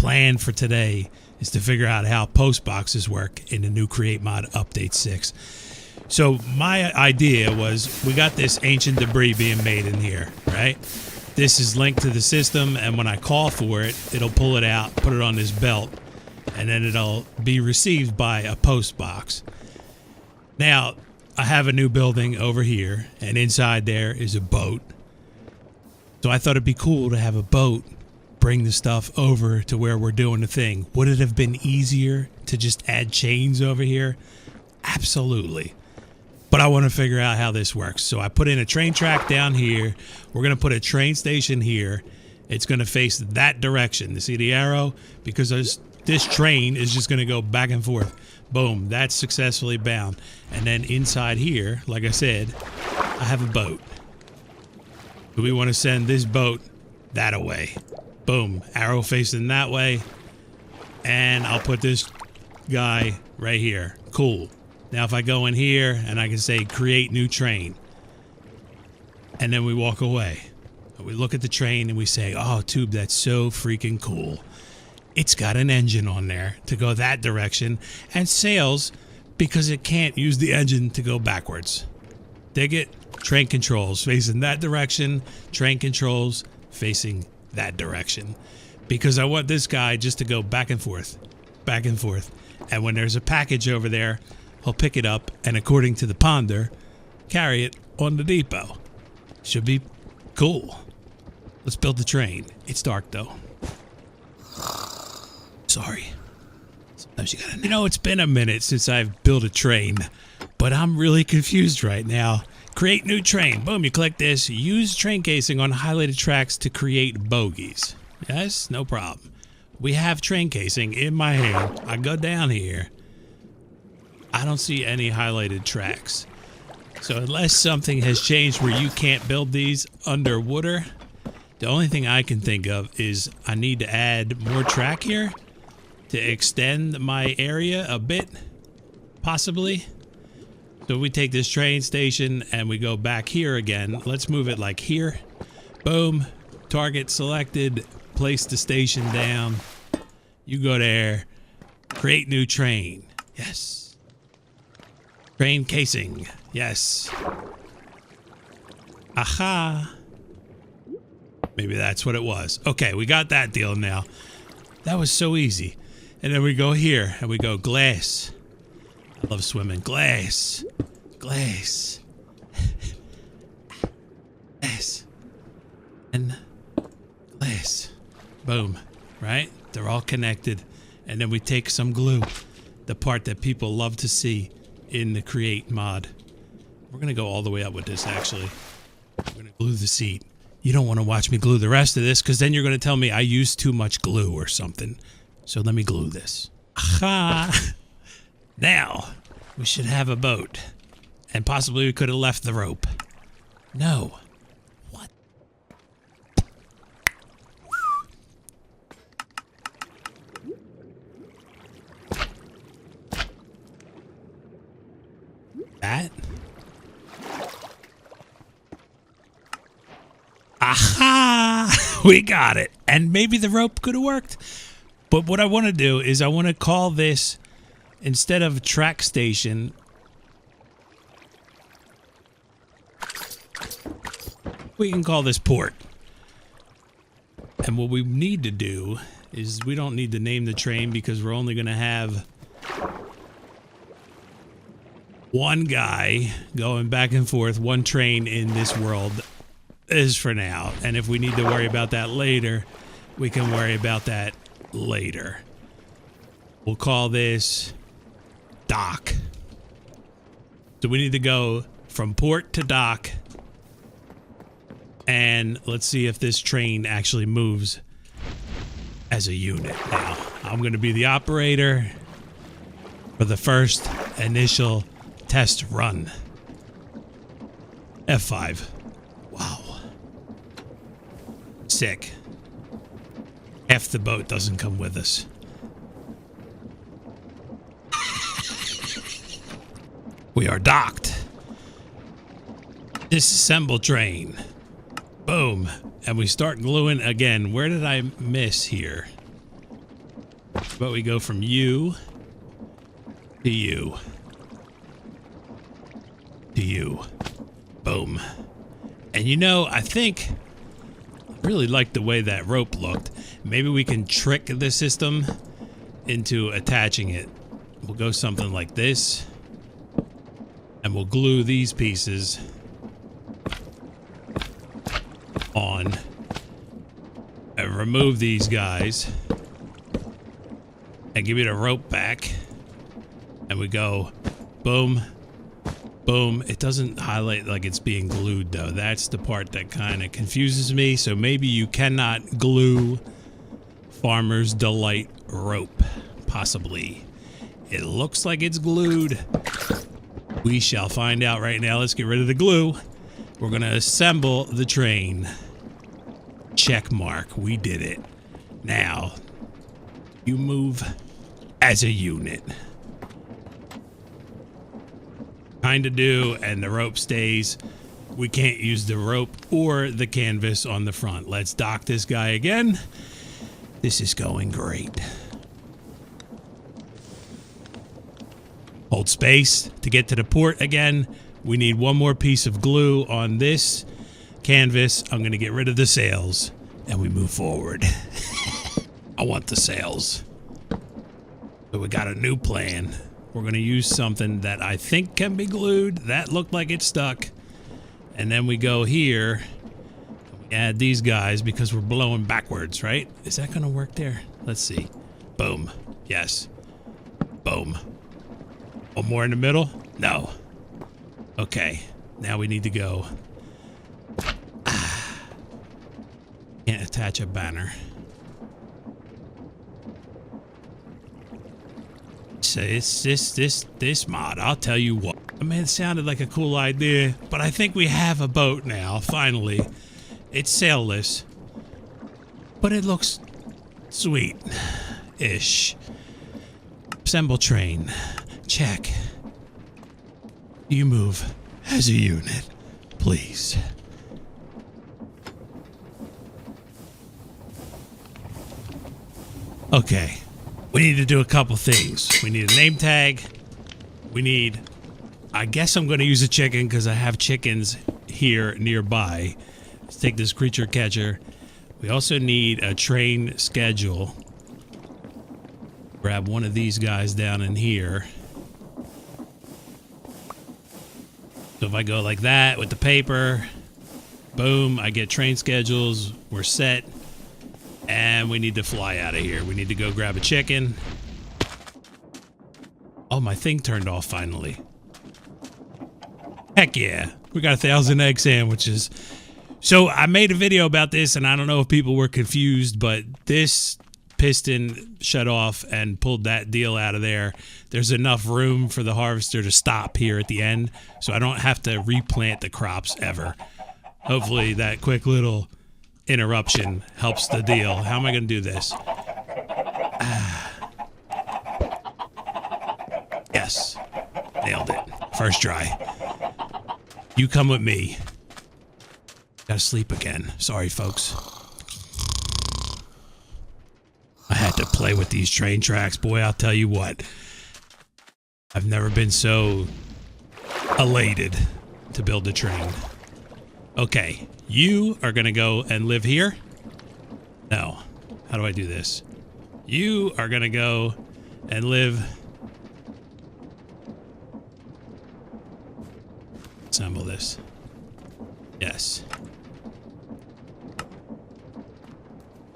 plan for today is to figure out how Postboxes work in the new Create Mod Update 6. So my idea was we got this ancient debris being made in here, right? This is linked to the system, and when I call for it, it'll pull it out, put it on this belt, and then it'll be received by a Postbox. Now, I have a new building over here, and inside there is a boat. So I thought it'd be cool to have a boat bring the stuff over to where we're doing the thing. Would it have been easier to just add chains over here? Absolutely. But I want to figure out how this works. So I put in a train track down here. We're going to put a train station here. It's going to face that direction. You see the arrow? Because this train is just going to go back and forth. Boom, that's successfully bound. And then inside here, like I said, I have a boat. Do we want to send this boat that away? Boom, arrow facing that way. And I'll put this guy right here. Cool. Now if I go in here and I can say create new train. And then we walk away. We look at the train and we say, oh, Tube, that's so freaking cool. It's got an engine on there to go that direction, and sails because it can't use the engine to go backwards. Dig it? Train controls facing that direction, train controls facing that direction. Because I want this guy just to go back and forth, back and forth. And when there's a package over there, he'll pick it up and, according to the ponder, carry it on the depot. Should be cool. Let's build the train. It's dark though. Sorry. Sometimes you gotta know. You know, it's been a minute since I've built a train, but I'm really confused right now. Create new train. Boom, you click this. Use train casing on highlighted tracks to create bogies. Yes, no problem. We have train casing in my hand. I go down here. I don't see any highlighted tracks. So unless something has changed where you can't build these underwater, the only thing I can think of is I need to add more track here to extend my area a bit, possibly. So we take this train station and we go back here again. Let's move it like here. Boom. Target selected. Place the station down. You go there. Create new train. Yes. Train casing. Yes. Aha. Maybe that's what it was. Okay, we got that deal now. That was so easy. And then we go here and we go glass. I love swimming. Glass. Glass. Glass. And glass. Boom. Right? They're all connected. And then we take some glue. The part that people love to see in the Create mod. We're going to go all the way up with this, actually. We're going to glue the seat. You don't want to watch me glue the rest of this because then you're going to tell me I used too much glue or something. So let me glue this. Aha! Now, we should have a boat. And possibly we could have left the rope. No. What? That? Aha! We got it. And maybe the rope could have worked. But what I want to do is I want to call this, instead of track station, we can call this port. And what we need to do is we don't need to name the train because we're only going to have one guy going back and forth, one train in this world is for now. And if we need to worry about that later, we can worry about that later. We'll call this dock. So we need to go from port to dock. And let's see if this train actually moves as a unit. Now, I'm going to be the operator for the first initial test run. F5. Wow. Sick. Half the boat doesn't come with us. We are docked. Disassemble train. Boom. And we start gluing again. Where did I miss here? But we go from you to you to you. Boom. And you know, I think I really like the way that rope looked. Maybe we can trick the system into attaching it. We'll go something like this, and we'll glue these pieces on and remove these guys and give me the rope back, and we go boom, boom. It doesn't highlight like it's being glued though. That's the part that kind of confuses me. So maybe you cannot glue Farmer's Delight rope. Possibly. It looks like it's glued. We shall find out right now. Let's get rid of the glue. We're going to assemble the train. Check mark. We did it. Now, you move as a unit. Kind of do, and the rope stays. We can't use the rope or the canvas on the front. Let's dock this guy again. This is going great. Hold space to get to the port again. We need one more piece of glue on this canvas. I'm going to get rid of the sails and we move forward. I want the sails. So we got a new plan. We're going to use something that I think can be glued. That looked like it stuck. And then we go here. We add these guys because we're blowing backwards, right? Is that going to work there? Let's see. Boom. Yes. Boom. One more in the middle? No. Okay. Now we need to go. Can't attach a banner. So it's this mod. I'll tell you what. I mean, it sounded like a cool idea, but I think we have a boat now, finally. It's sailless, but it looks sweet-ish. Assemble train. Check. You move as a unit, please. Okay. We need to do a couple things. We need a name tag. We need... I guess I'm going to use a chicken because I have chickens here nearby. Let's take this creature catcher. We also need a train schedule. Grab one of these guys down in here. So if I go like that with the paper, boom, I get train schedules. We're set. And we need to fly out of here. We need to go grab a chicken. Oh, my thing turned off finally. Heck yeah. We got 1,000 egg sandwiches. So I made a video about this, and I don't know if people were confused, but this piston shut off and pulled that deal out of there. There's enough room for the harvester to stop here at the end, so I don't have to replant the crops ever. Hopefully that quick little interruption helps the deal. How am I going to do this? Yes. Nailed it. First try. You come with me. Gotta sleep again. Sorry, folks. I had to play with these train tracks. Boy, I'll tell you what. I've never been so elated to build a train. Okay. You are going to go and live here. No. How do I do this? You are going to go and live. Assemble this. Yes.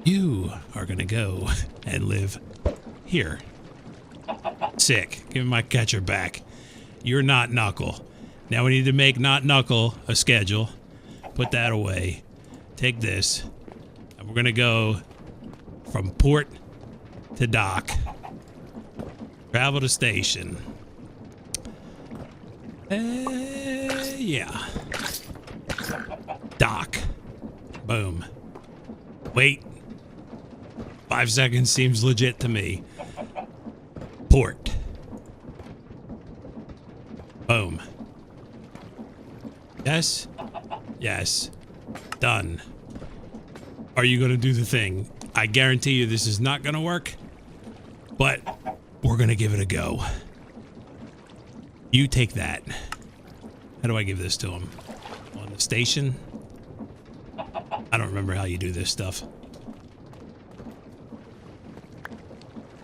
You are going to go and live here. Sick. Give me my catcher back. You're Not Knuckle. Now we need to make Not Knuckle a schedule. Put that away. Take this. And we're going to go from port to dock. Travel to station. Yeah. Dock. Boom. Wait. 5 seconds seems legit to me. Port. Boom. Yes. Yes. Done. Are you going to do the thing? I guarantee you this is not going to work. but we're going to give it a go. You take that. How do I give this to him? On the station? I don't remember how you do this stuff.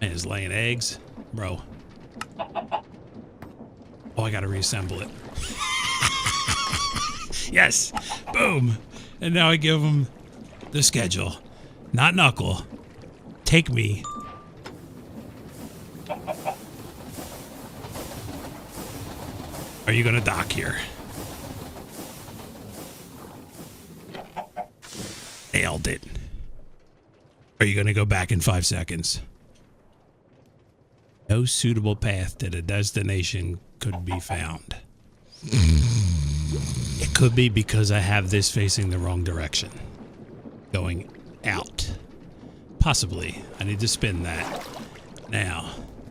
And he's laying eggs. Bro. Oh, I gotta reassemble it. Yes! Boom! And now I give him the schedule. Not Knuckle. Take me. Are you gonna dock here? Nailed it. Are you gonna go back in 5 seconds? No suitable path to the destination could be found. It could be because I have this facing the wrong direction. Going out. Possibly. I need to spin that. Now,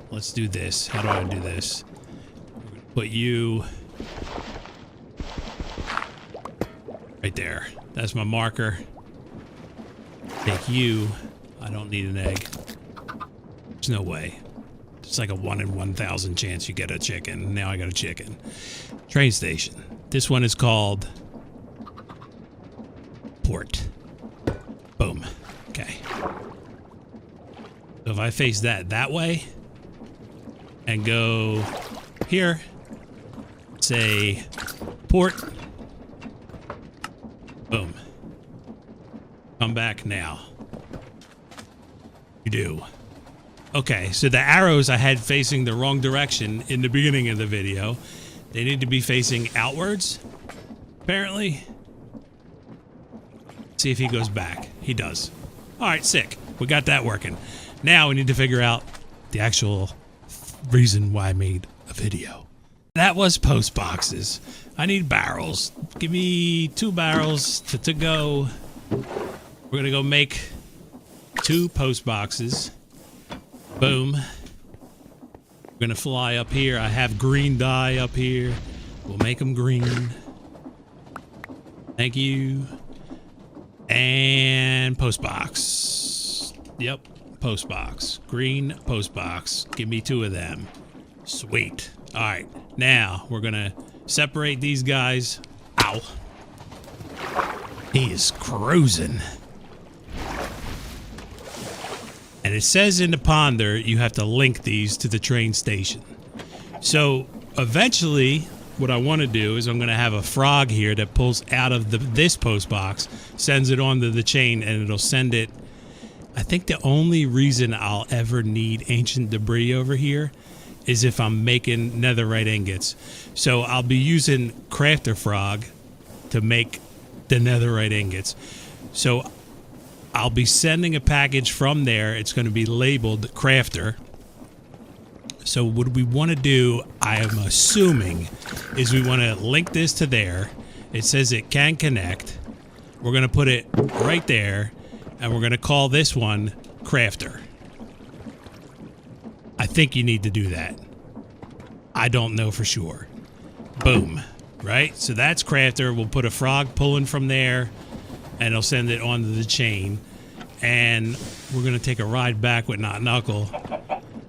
let's do this. How do I do this? Put you right there. That's my marker. Take you. I don't need an egg. There's no way. It's like a 1 in 1,000 chance you get a chicken. Now I got a chicken. Train station. This one is called Port. Boom. Okay. So if I face that way and go here, say Port. Boom. Come back now. You do. Okay, so the arrows I had facing the wrong direction in the beginning of the video, they need to be facing outwards, apparently. See if he goes back. He does. All right, sick. We got that working. Now we need to figure out the actual reason why I made a video. That was Postboxes. I need barrels. Give me 2 barrels to go. We're gonna go make 2 Postboxes. Boom. We're gonna fly up here. I have green dye up here. We'll make them green. Thank you. And Postbox. Yep, Postbox. Green Postbox. Give me 2 of them. Sweet. All right, now we're gonna separate these guys. Ow. He is cruising. And it says in the ponder you have to link these to the train station. So eventually what I want to do is I'm going to have a frog here that pulls out of this post box, sends it onto the chain, and it'll send it. I think the only reason I'll ever need ancient debris over here is if I'm making netherite ingots. So I'll be using crafter frog to make the netherite ingots. So I'll be sending a package from there. It's going to be labeled crafter. So what we want to do, I am assuming, is we want to link this to there. It says it can connect. We're going to put it right there, and we're going to call this one crafter. I think you need to do that. I don't know for sure. Boom. Right? So that's crafter. We'll put a frog pulling from there, and it'll send it onto the chain. And we're going to take a ride back with Not Knuckle,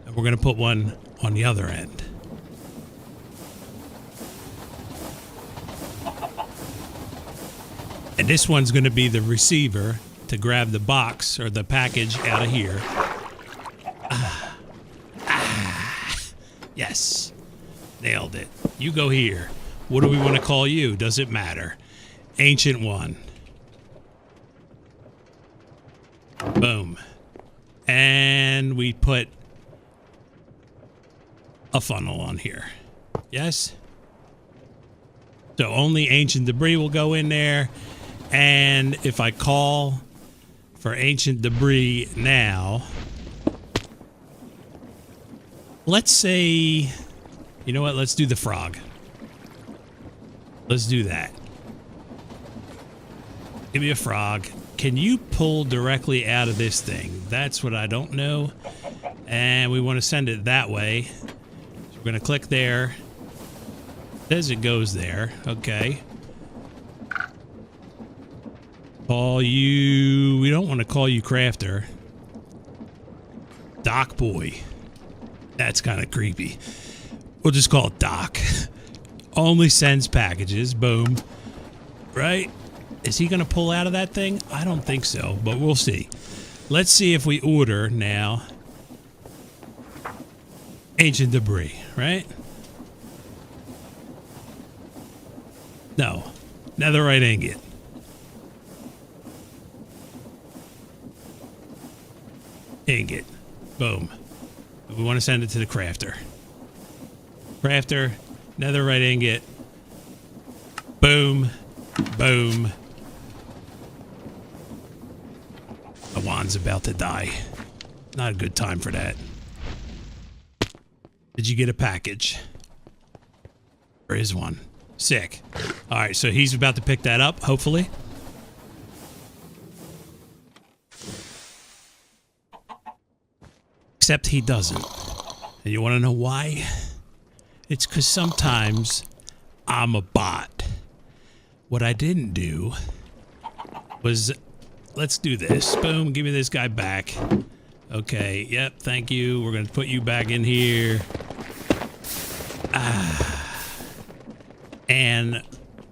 and we're going to put one on the other end. And this one's going to be the receiver to grab the box or the package out of here. Yes. Nailed it. You go here. What do we want to call you? Does it matter? Ancient One. Boom. And we put a funnel on here. Yes? So only ancient debris will go in there. And if I call for ancient debris now, let's say, you know what? Let's do the frog. Let's do that. Give me a frog. Can you pull directly out of this thing? That's what I don't know. And we want to send it that way. So we're going to click there. It says it goes there. Okay. Call you... We don't want to call you Crafter. Dock Boy. That's kind of creepy. We'll just call it Doc. Only sends packages. Boom. Right? Is he going to pull out of that thing? I don't think so, but we'll see. Let's see if we order now. Ancient debris, right? No. Netherite ingot. Ingot. Boom. We want to send it to the crafter. Crafter. Netherite ingot. Boom. Boom. The wand's about to die. Not a good time for that. Did you get a package? There is one. Sick. All right, so he's about to pick that up, hopefully. Except he doesn't. And you want to know why? It's because sometimes I'm a bot. What I didn't do was, let's do this. Boom, give me this guy back. Okay, yep, thank you. We're going to put you back in here. And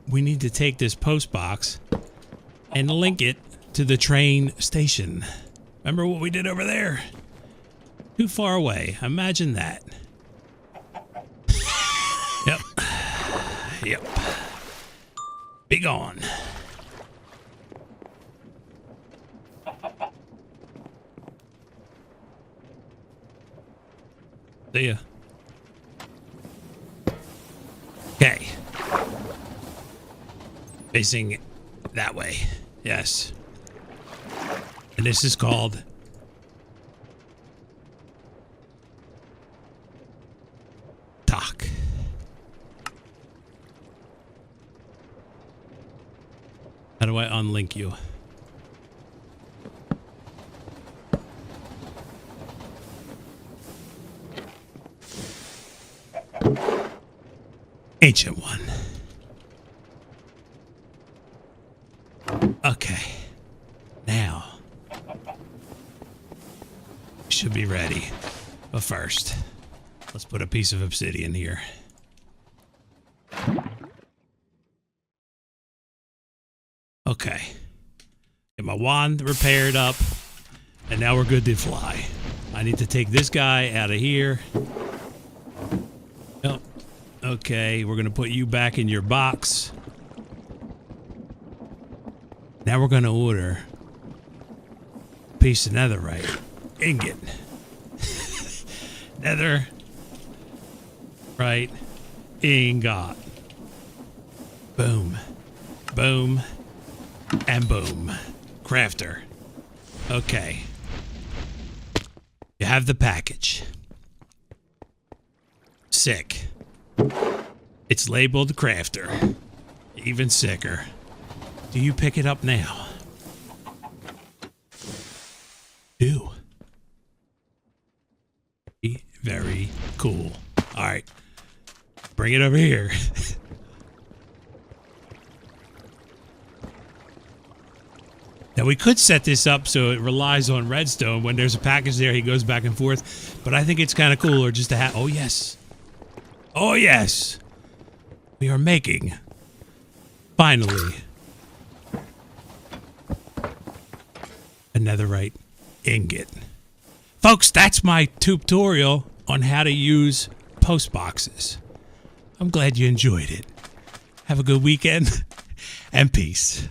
we need to take this post box and link it to the train station. Remember what we did over there? Too far away. Imagine that. Yep. Yep. Be gone. See ya. Okay. Facing that way. Yes. And this is called Talk. How do I unlink you? Ancient one. Okay. Now. Should be ready. But first, let's put a piece of obsidian here. Okay. Get my wand repaired up. And now we're good to fly. I need to take this guy out of here. Oh. Okay, we're going to put you back in your box. Now we're going to order a piece of netherite. Ingot. Nether. Right. Ingot. Boom. Boom. And boom. Crafter. Okay. You have the package. Sick. It's labeled Crafter. Even sicker. Do you pick it up now? Do. Very cool. All right. Bring it over here. Now we could set this up so it relies on redstone. When there's a package there, he goes back and forth. But I think it's kind of cooler just to have... Oh, yes. Oh, yes. We are making, finally, a netherite ingot. Folks, that's my tutorial on how to use Postboxes. I'm glad you enjoyed it. Have a good weekend and peace.